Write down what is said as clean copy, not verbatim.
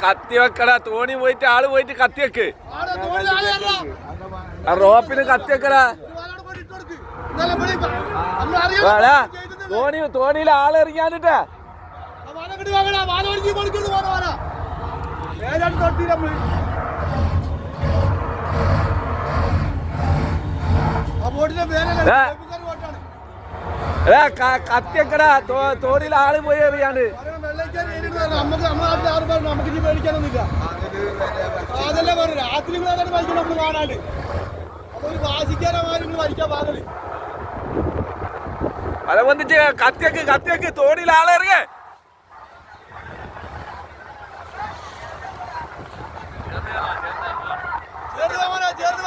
കത്തി വെക്കടാ, തോണി പോയിട്ട് ആള് പോയിട്ട് കത്തി വെക്ക്, റോപ്പിന് കത്തി വെക്കടാ. തോണിയിൽ ആളെറിയാനിട്ടാ കത്തിയക്കടാ, തോണിയിൽ ആള് പോയി എറിയാണ്ട്. നമുക്ക് മേടിക്കാനൊന്നുമില്ല, അതല്ലേ പറഞ്ഞു. രാത്രി വായിക്കണം നമ്മള് കാണാണ്ട്. അതൊരു വാശിക്കാരമാരും വരിക്കാൻ പാകല്. അത് വന്നിട്ട് കത്തിയക്ക് തോണിയിൽ ആളെറിയേ. ചേർന്ന് ചേർന്ന്